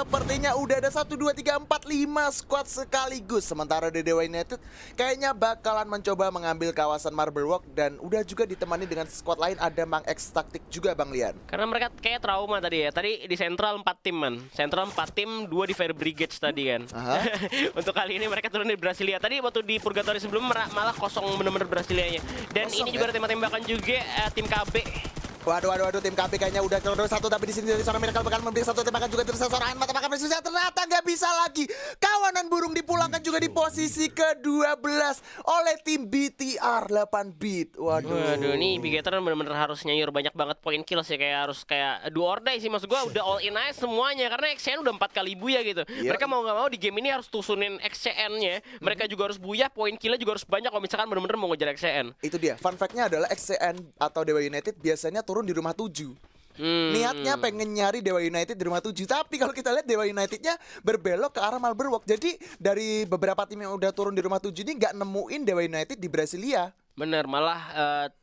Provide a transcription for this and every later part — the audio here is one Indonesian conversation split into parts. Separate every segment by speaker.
Speaker 1: Sepertinya udah ada 1, 2, 3, 4, 5 squad sekaligus. Sementara di Dewa United kayaknya bakalan mencoba mengambil kawasan Marble Walk. Dan udah juga ditemani dengan squad lain, ada Mang X Taktik juga Bang Lian.
Speaker 2: Karena mereka kayak trauma tadi ya. Tadi di Central 4 tim man. Central 4 tim, 2 di Fire Brigades tadi kan. Untuk kali ini mereka turun di Brasilia. Tadi waktu di Purgatory sebelum malah kosong bener-bener Brasilianya. Dan
Speaker 1: Kosong,
Speaker 2: ini juga ada tembak-tembakan juga tim KB.
Speaker 1: Waduh, tim KB kayaknya udah terus satu, tapi di sini dari seorang Miracle bakal memberi satu tembakan juga dari seorang mata makan presisi, ternyata nggak bisa lagi. Kawanan burung dipulangkan juga di posisi ke-12 oleh tim BTR 8 bit.
Speaker 2: Waduh, ini Bigator bener-bener harus nyayur banyak banget poin kills ya, kayak harus kayak do or die sih, maksud gua udah all in aja semuanya karena XCN udah 4 kali buya gitu. Mereka mau nggak mau di game ini harus tusunin XCN-nya. Mereka juga harus buya, poin killnya juga harus banyak kalau misalkan bener-bener mau ngejar XCN.
Speaker 1: Itu dia, fun fact-nya adalah XCN atau Dewa United biasanya turun di rumah 7. Niatnya pengen nyari Dewa United di rumah 7. Tapi kalau kita lihat Dewa Unitednya berbelok ke arah Marble Walk. Jadi dari beberapa tim yang udah turun di rumah 7 ini nggak nemuin Dewa United di Brasilia.
Speaker 2: Bener, malah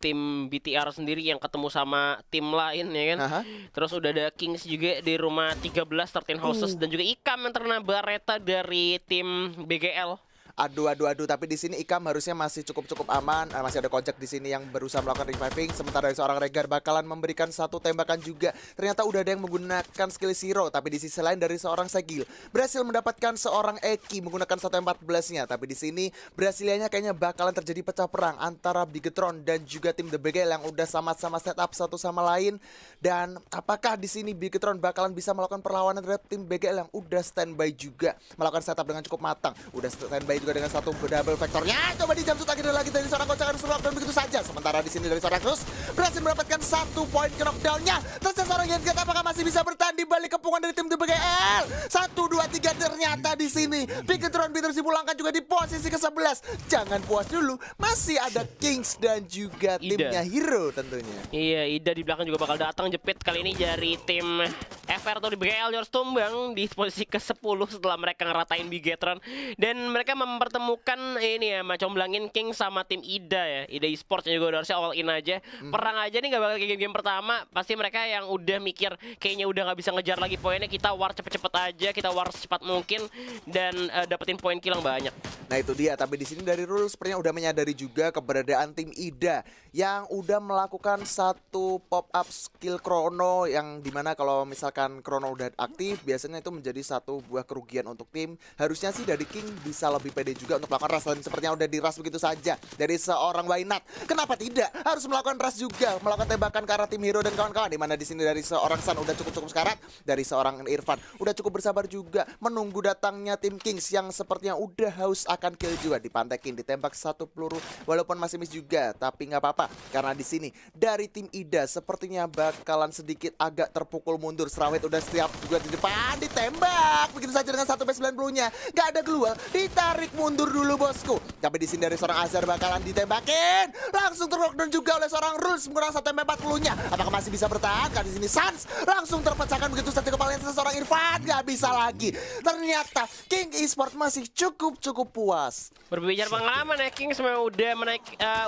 Speaker 2: tim BTR sendiri yang ketemu sama tim lain ya kan. Terus udah ada Kings juga di rumah 13, 13 Houses, dan juga Ikam yang terkena Bareta dari tim BGL.
Speaker 1: Aduh, tapi di sini Ikam harusnya masih cukup aman. Masih ada Kojak di sini yang berusaha melakukan reviving. Sementara dari seorang Regar bakalan memberikan satu tembakan juga. Ternyata udah ada yang menggunakan skill Zero. Tapi di sisi lain dari seorang Segil berhasil mendapatkan seorang Eki menggunakan 114-nya. Tapi di sini Brasilianya kayaknya bakalan terjadi pecah perang antara Bigetron dan juga tim The BGL yang udah sama-sama setup satu sama lain. Dan apakah di sini Bigetron bakalan bisa melakukan perlawanan terhadap tim BGL yang udah standby juga melakukan setup dengan cukup matang. Udah standby juga dengan satu double vektornya. Coba dijamsut lagi dari seorang Kocak harus dan begitu saja. Sementara di sini dari seorang Cruz berhasil mendapatkan 1 poin ke knockdownnya. Terus seorang Yengat apakah masih bisa bertahan di balik kepungan dari tim DBGL? 1, 2, 3 ternyata di sini Bigetron Beaters dipulangkan juga di posisi ke-11. Jangan puas dulu, masih ada Kings dan juga timnya Hero tentunya.
Speaker 2: Iya, Ida di belakang juga bakal datang jepit kali ini dari tim FR atau di BGL harus tumbang di posisi ke-10 setelah mereka ngeratain Bigetron. Dan mereka mempertemukan ini ya, comblangin King sama tim Ida ya. Ida Esports juga udah harusnya all in aja. Perang aja nih gak bakal kayak game-game pertama. Pasti mereka yang udah mikir kayaknya udah gak bisa ngejar lagi poinnya. Kita war cepet-cepet aja, kita war secepat mungkin dan dapetin poin kill yang banyak.
Speaker 1: Nah itu dia, tapi di sini dari Rule sepertinya udah menyadari juga keberadaan tim Ida yang udah melakukan satu pop-up skill Chrono yang dimana kalau misalkan Chrono udah aktif biasanya itu menjadi satu buah kerugian untuk tim. Harusnya sih dari King bisa lebih pede juga untuk melakukan rush, dan sepertinya udah di rush begitu saja dari seorang Wainat. Kenapa tidak? Harus melakukan rush juga, melakukan tembakan ke arah tim Hero dan kawan-kawan. Dimana di sini dari seorang Sun udah cukup sekarat, dari seorang Irfan udah cukup bersabar juga menunggu datangnya tim Kings yang sepertinya udah haus akan kill juga. Dipantekin, ditembak 1 peluru walaupun masih miss juga, tapi nggak apa-apa karena di sini dari tim Ida sepertinya bakalan sedikit agak terpukul mundur. Serawet udah siap juga di depan, ditembak begitu saja dengan 1p90-nya. Nggak ada keluar, ditarik mundur dulu bosku. Tapi di sini dari seorang Azhar bakalan ditembakin, langsung terlockdown juga oleh seorang Rules menggunakan 1p40-nya. Apakah masih bisa bertahan? Karena di sini Sans langsung terpecahkan begitu saja kepalanya seorang Irfan. Nggak bisa lagi. Ternyata King Esports masih cukup puas.
Speaker 2: Berbicara pengalaman ya, King sebenarnya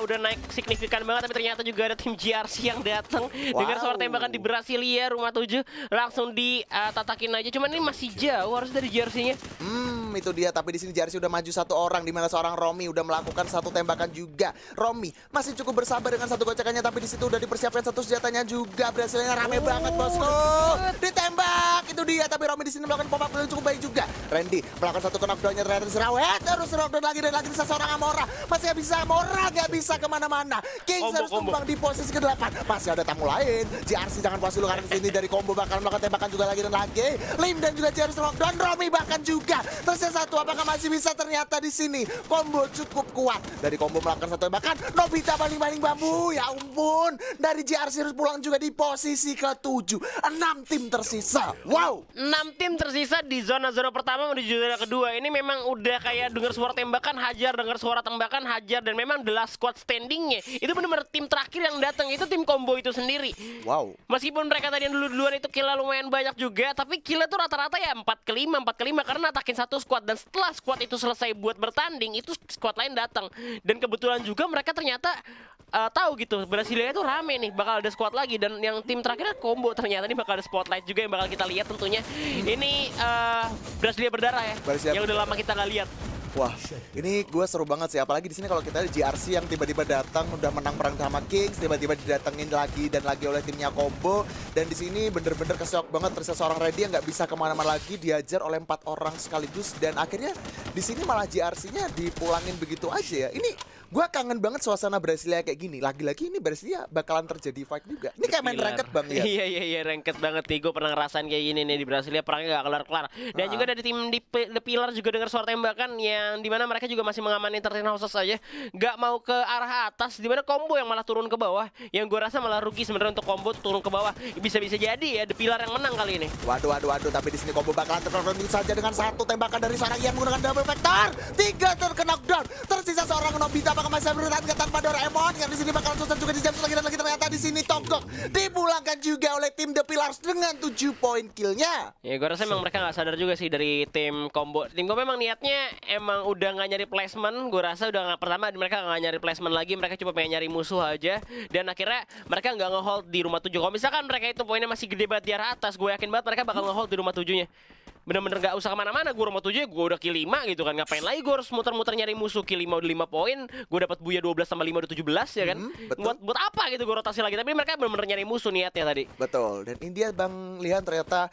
Speaker 2: udah naik signifikan banget, tapi ternyata juga ada tim GRC yang datang dengan suara tembakan di Brasilia rumah 7 langsung ditatakin aja. Cuman ini masih jauh harus dari GRC-nya.
Speaker 1: Itu dia, tapi di sini JRC udah maju 1 orang, di mana seorang Romi udah melakukan 1 tembakan juga. Romi masih cukup bersabar dengan 1 gocekannya, tapi di situ udah dipersiapkan 1 senjatanya juga. Brasilianya rame banget bosku. Ditembak, itu dia, tapi Romi di sini melakukan pop up yang cukup baik juga. Randy melakukan 1 knockdown-nya, ternyata diserawet, terus knockdown lagi dan lagi seorang Amora. Masih gak bisa, Amora gak bisa kemana-mana. Kings harus tumbang di posisi ke-8. Masih ada tamu lain. JRC jangan puas dulu karena di sini dari combo bakal melakukan tembakan juga lagi dan lagi. Lim dan juga JRC knockdown, Romi bahkan juga. Terus yang 1 apakah masih bisa? Ternyata di sini combo cukup kuat. Dari combo melakukan 1 tembakan, Nobita baling-baling bambu. Ya ampun, dari JRC harus pulang juga di posisi ke-7. 6 tim tersisa. Wow,
Speaker 2: 6 tim tersisa di zona-zona pertama menuju zona kedua. Ini memang udah kayak dengar suara tembakan hajar, dengar suara tembakan hajar, dan memang the last squad standingnya itu benar-benar tim terakhir yang datang itu tim combo itu sendiri.
Speaker 1: Wow.
Speaker 2: Meskipun mereka tadi yang duluan itu killnya lumayan banyak juga, tapi killnya tuh rata-rata ya 4 ke 5 karena atakin 1 squad, dan setelah squad itu selesai buat bertanding itu squad lain datang. Dan kebetulan juga mereka ternyata tahu gitu Brasilia itu rame nih, bakal ada squad lagi, dan yang tim terakhirnya combo ternyata ini bakal ada spotlight juga yang bakal kita lihat tentunya. Ini Brasilia berdarah ya,
Speaker 1: Brasilia
Speaker 2: yang udah lama kita nggak lihat.
Speaker 1: Wah, ini gue seru banget sih. Apalagi di sini kalau kita ada GRC yang tiba-tiba datang udah menang perang sama Kings, tiba-tiba didatengin lagi dan lagi oleh timnya Combo. Dan di sini bener-bener kesyok banget terus seorang Ready yang nggak bisa kemana-mana lagi, diajar oleh 4 orang sekaligus. Dan akhirnya di sini malah GRC-nya dipulangin begitu aja ya. Ini gue kangen banget suasana Brasilia kayak gini. Lagi-lagi ini Brasilia bakalan terjadi fight juga. Ini kayak main ranked bang ya.
Speaker 2: Iya ranked banget nih. Gue pernah ngerasain kayak gini nih di Brasilia, perangnya gak kelar-kelar. Dan juga dari tim di The Pillar juga dengar suara tembakan yang dimana mereka juga masih mengamani 13 houses saja, gak mau ke arah atas, dimana Combo yang malah turun ke bawah. Yang gue rasa malah rugi sebenarnya untuk Combo turun ke bawah. Bisa-bisa jadi ya The Pillar yang menang kali ini.
Speaker 1: Waduh, tapi di sini Combo bakalan terkonfrontir saja dengan satu tembakan dari seorang Ian menggunakan double vector. 3 terkena knockdown. Tersisa seorang Nobita, apakah masih bertahan tanpa Doraemon? Yang di sini bakalan susah juga dijam lagi dan lagi, ternyata di sini Tokgok dipulangkan juga oleh tim The Pillars dengan 7 poin killnya.
Speaker 2: Ya gue rasa memang mereka nggak sadar juga sih dari tim Combo. Tim Combo memang niatnya emang udah nggak nyari placement. Gue rasa udah nggak, pertama mereka nggak nyari placement lagi, mereka cuma pengen nyari musuh aja. Dan akhirnya mereka nggak ngehold di rumah 7. Kalau misalkan mereka itu poinnya masih gede banget di arah atas, gue yakin banget mereka bakal ngehold di rumah 7-nya. Bener-bener gak usah kemana-mana, gue rumah 7 gue udah kill 5 gitu kan. Ngapain lagi gue harus muter-muter nyari musuh. Kill 5 udah 5 poin, gue dapat buya 12 tambah 5 udah 17 ya kan. Buat apa gitu gue rotasi lagi. Tapi mereka bener-bener nyari musuh niatnya tadi.
Speaker 1: Betul, dan India Bang Lihan ternyata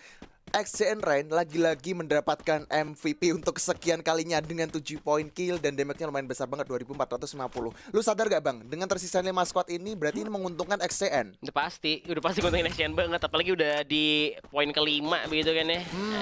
Speaker 1: XCN Rain lagi-lagi mendapatkan MVP untuk kesekian kalinya dengan 7 poin kill dan damage-nya lumayan besar banget, 2450. Lu sadar gak bang, dengan tersisa 5 squad ini berarti ini menguntungkan XCN?
Speaker 2: Udah pasti nguntungin XCN banget, apalagi udah di poin kelima begitu kan ya.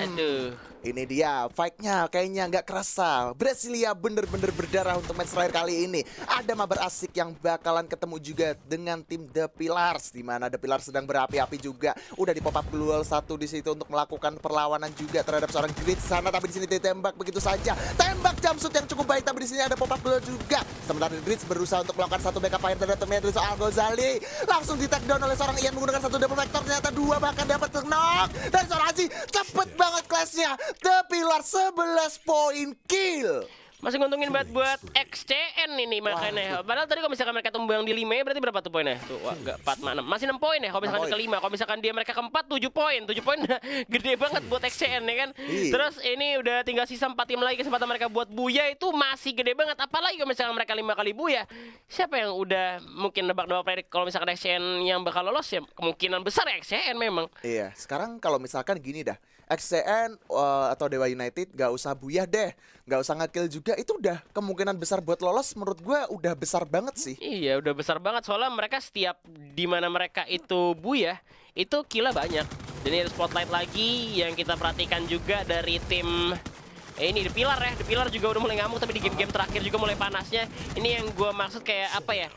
Speaker 2: Aduh.
Speaker 1: Ini dia, fight-nya kayaknya nggak kerasa. Brasilia bener-bener berdarah untuk match terakhir kali ini. Ada mabar asik yang bakalan ketemu juga dengan tim The Pillars, di mana The Pillars sedang berapi-api juga. Udah di pop up duel 1 di situ untuk melakukan perlawanan juga terhadap seorang Grid sana, tapi di sini ditembak begitu saja. Tembak jumpsuit yang cukup baik, tapi di sini ada pop up duel juga. Sementara Grid berusaha untuk melakukan satu backup fire terhadap temannya Al Ghazali. Langsung di take down oleh seorang Ian menggunakan satu double vector, ternyata 2 bahkan dapat knock. Dan seorang Aziz cepet banget clash-nya. The Pillar 11 poin kill.
Speaker 2: Masih nguntungin banget buat XCN ini makanya. Padahal tadi kalau misalkan mereka tumbang di 5 ya berarti berapa tuh poinnya? Tuh, wah, 4, 6. Masih 6 poin ya kalau misalkan ke-5. Kalau misalkan dia mereka ke-4, 7 poin. 7 poin gede banget buat XCN ya kan. Terus ini udah tinggal sisa 4 tim lagi, kesempatan mereka buat buya itu masih gede banget. Apalagi kalau misalkan mereka 5 kali buya. Siapa yang udah mungkin nebak-nebak predik kalau misalkan XCN yang bakal lolos ya? Kemungkinan besar ya XCN memang.
Speaker 1: Iya, sekarang kalau misalkan gini dah. XCN atau Dewa United gak usah buyah deh, gak usah nge-kill juga, itu udah kemungkinan besar buat lolos menurut gue udah besar banget sih.
Speaker 2: Iya udah besar banget, soalnya mereka setiap dimana mereka itu buyah itu killnya banyak. Dan ini ada spotlight lagi yang kita perhatikan juga dari tim ini The Pillar ya. The Pillar juga udah mulai ngamuk, tapi di game-game terakhir juga mulai panasnya. Ini yang gue maksud kayak apa ya,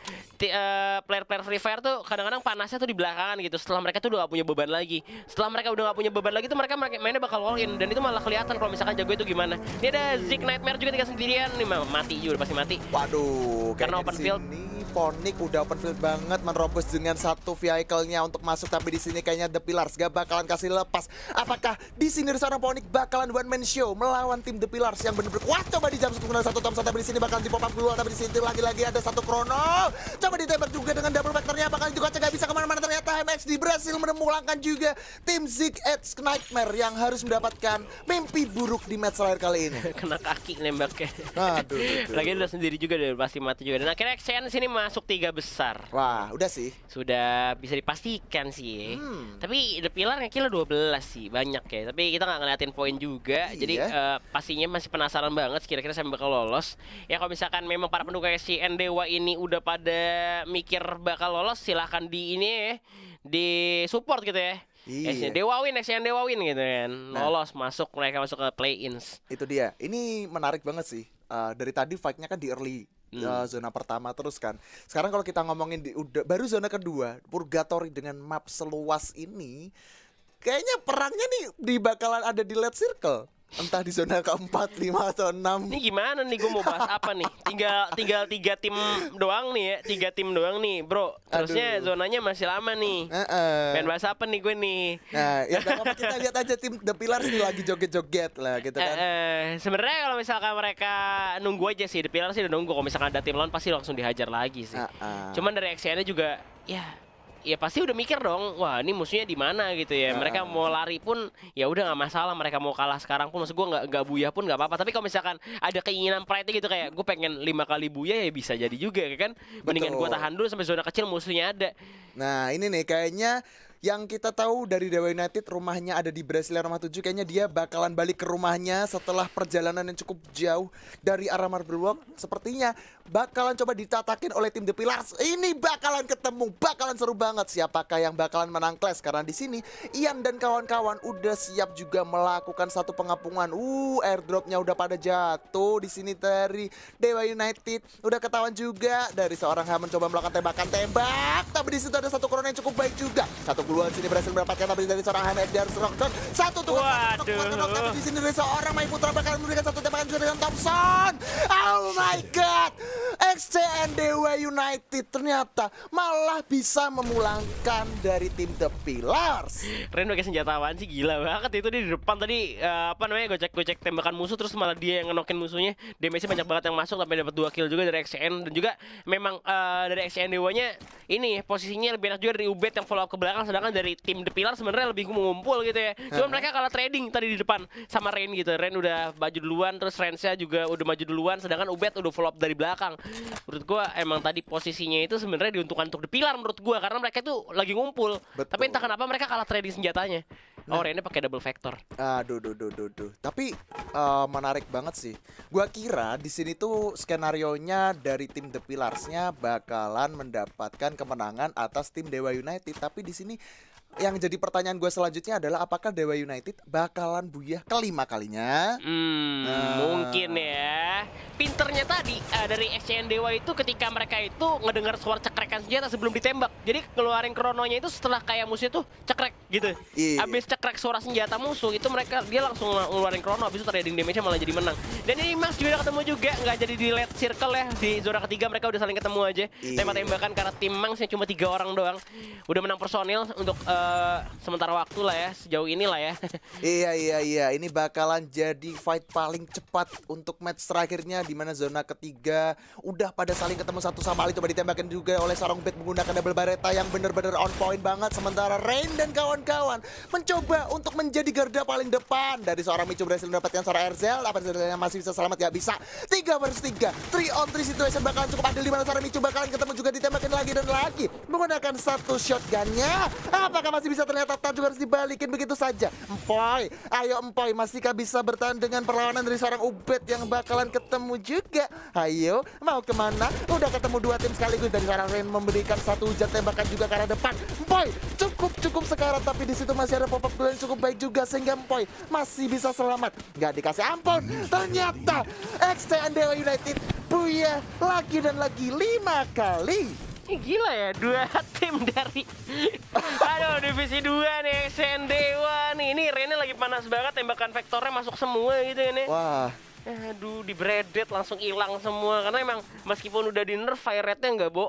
Speaker 2: player-player Free Fire tuh kadang-kadang panasnya tuh di belakangan gitu. Setelah mereka tuh udah gak punya beban lagi. Setelah mereka udah gak punya beban lagi tuh mereka mainnya bakal all in. Dan itu malah kelihatan kalau misalkan jago itu gimana. Ini ada Zik Nightmare juga tinggal sendirian. Nih mati juga, udah pasti mati.
Speaker 1: Waduh,
Speaker 2: karena open field.
Speaker 1: Ponic udah open field banget, menerobos dengan satu vehicle-nya untuk masuk, tapi di sini kayaknya The Pillars gak bakalan kasih lepas. Apakah di sini seorang Ponic bakalan one man show melawan tim The Pillars yang bener-bener kuat? Coba dijam dengan satu Thompson, tapi di sini bakalan di pop up dulu, tapi di sini lagi-lagi ada satu Chrono. Coba ditembak juga dengan double vectornya, bakal juga gak bisa kemana-mana. Ternyata MXD berhasil memulangkan juga tim Zik Edge Nightmare yang harus mendapatkan mimpi buruk di match terakhir kali ini.
Speaker 2: Kena kaki nembaknya.
Speaker 1: Aduh.
Speaker 2: Lagi udah sendiri juga deh, pasti mati juga. Dan akhirnya XCN sini masuk 3 besar.
Speaker 1: Wah, udah sih.
Speaker 2: Sudah bisa dipastikan sih. Tapi The Pillar nge-kill 12 sih, banyak ya. Tapi kita nggak ngeliatin poin juga.
Speaker 1: Iya.
Speaker 2: Jadi pastinya masih penasaran banget kira-kira saya bakal lolos. Ya kalau misalkan memang para pendukung XCN Dewa ini udah pada mikir bakal lolos, silahkan di ini ya, di support gitu ya.
Speaker 1: Iya.
Speaker 2: Dewa win, XCN Dewa win gitu kan. Lolos, masuk, mereka masuk ke play-ins.
Speaker 1: Itu dia. Ini menarik banget sih. Dari tadi fight-nya kan di early zona pertama terus kan. Sekarang kalau kita ngomongin baru zona kedua, Purgatory dengan map seluas ini, kayaknya perangnya nih bakalan ada di late circle. entah di zona keempat, 5 atau 6.
Speaker 2: Ini gimana nih, gue mau bahas apa nih? Tinggal 3 tim doang nih ya, 3 tim doang nih, bro. Terusnya
Speaker 1: Aduh.
Speaker 2: zonanya masih lama nih. Pengen bahas apa nih gue nih?
Speaker 1: Nah, ya nggak apa-apa, kita lihat aja tim The Pillars nih lagi joget-joget lah gitu kan.
Speaker 2: Sebenarnya kalau misalkan mereka nunggu aja sih, The Pillars sih udah nunggu. Kalau misalkan ada tim lawan pasti langsung dihajar lagi sih. Cuman dari XCN juga, ya pasti udah mikir dong, wah ini musuhnya di mana gitu ya. Mereka mau lari pun ya udah nggak masalah, mereka mau kalah sekarang pun maksud gue nggak buyah pun nggak apa-apa. Tapi kalau misalkan ada keinginan pride gitu kayak gue pengen 5 kali buyah ya bisa jadi juga ya kan. Mendingan gue tahan dulu sampai zona kecil musuhnya ada.
Speaker 1: Nah ini nih kayaknya yang kita tahu dari Dewa United rumahnya ada di Brasilia Roma 7. Kayaknya dia bakalan balik ke rumahnya setelah perjalanan yang cukup jauh dari arah Marble Walk. Sepertinya bakalan coba ditatakin oleh tim The Pillars. Ini bakalan ketemu, bakalan seru banget. Siapakah yang bakalan menang clash? Karena di sini Ian dan kawan-kawan udah siap juga melakukan satu pengapungan. Airdropnya udah pada jatuh di sini dari Dewa United. Udah ketahuan juga dari seorang Ham mencoba melakukan tembakan tembak. Tapi di situ ada satu corona yang cukup baik juga. Satu keluar sini berhasil mendapatkan tapi dari seorang Ham Edgar Rockdown. Satu tuh tapi di sini dari seorang Mai Putra bakalan memberikan satu tembakan juga dengan Thompson. Oh my god. XCN Dewa United ternyata malah bisa memulangkan dari tim The Pillars.
Speaker 2: Ren pakai senjata apaan sih, gila banget itu dia di depan tadi gocek tembakan musuh terus malah dia yang ngenokin musuhnya. Damage-nya banyak banget yang masuk sampai dapat 2 kill juga dari XCN dan juga memang dari XCN Dewanya ini posisinya lebih enak juga dari Ubed yang follow up ke belakang, sedangkan dari tim The Pillars sebenarnya lebih mengumpul gitu ya. Cuma mereka kalah trading tadi di depan sama Ren gitu. Ren udah maju duluan terus Rensnya juga udah maju duluan sedangkan Ubed udah follow up dari belakang. Menurut gua emang tadi posisinya itu sebenarnya diuntungkan untuk The Pillar menurut gua karena mereka itu lagi ngumpul.
Speaker 1: Betul.
Speaker 2: Tapi entah kenapa mereka kalah trading senjatanya. Rennya pakai double vector.
Speaker 1: Aduh. Tapi menarik banget sih. Gua kira di sini tuh skenarionya dari tim The Pillars-nya bakalan mendapatkan kemenangan atas tim Dewa United. Tapi di sini yang jadi pertanyaan gue selanjutnya adalah apakah Dewa United bakalan buyah kelima kalinya?
Speaker 2: Mungkin ya. Pinternya tadi dari XCN Dewa itu ketika mereka itu ngedengar suara cekrekan senjata sebelum ditembak. Jadi keluarin krononya itu setelah kayak musuh itu cekrek gitu.
Speaker 1: Iya.
Speaker 2: Habis cekrek suara senjata musuh itu dia langsung ngeluarin krono, habis itu trading damage-nya malah jadi menang. Dan ini Max juga udah ketemu juga, nggak jadi di late circle ya. Di zona ketiga mereka udah saling ketemu aja.
Speaker 1: Iya.
Speaker 2: Tembak-tembakan karena tim Mangsnya cuma 3 orang doang. Udah menang personil untuk sementara waktu lah ya, sejauh ini lah ya.
Speaker 1: Iya. Ini bakalan jadi fight paling cepat untuk match terakhirnya di mana zona ketiga udah pada saling ketemu satu sama lain. Coba ditembakkan juga oleh seorang Bet menggunakan double bareta yang bener-bener on point banget. Sementara Rain dan kawan-kawan mencoba untuk menjadi garda paling depan. Dari seorang Micu berhasil mendapatkan seorang Erzel. Apa Erzelnya masih bisa selamat? Ya bisa. 3 versus 3, 3 on 3 situation bakalan cukup adil di mana seorang Micu bakalan ketemu juga ditembakin lagi dan lagi menggunakan satu shotgunnya. Apakah masih bisa? Ternyata Tan juga harus dibalikin begitu saja. Empoy, ayo Empoy, masihkah bisa bertahan dengan perlawanan dari seorang Ubed yang bakalan ketemu juga? Ayo, mau kemana? Udah ketemu 2 tim sekaligus dari seorang Rain memberikan satu hujan tembakan juga ke arah depan. Empoy, cukup sekarat tapi di situ masih ada pop-up duel yang cukup baik juga sehingga Empoy masih bisa selamat. Nggak dikasih ampun. Ternyata XCN Dewa United buyah lagi dan lagi 5 kali.
Speaker 2: Gila ya, 2 tim dari divisi 2 nih, XCN Dewa nih. Ini Rene lagi panas banget, tembakan vektornya masuk semua gitu ya nih.
Speaker 1: Wah.
Speaker 2: Aduh, di breaded langsung hilang semua karena emang meskipun udah di nerf fire rate-nya nggak bohong.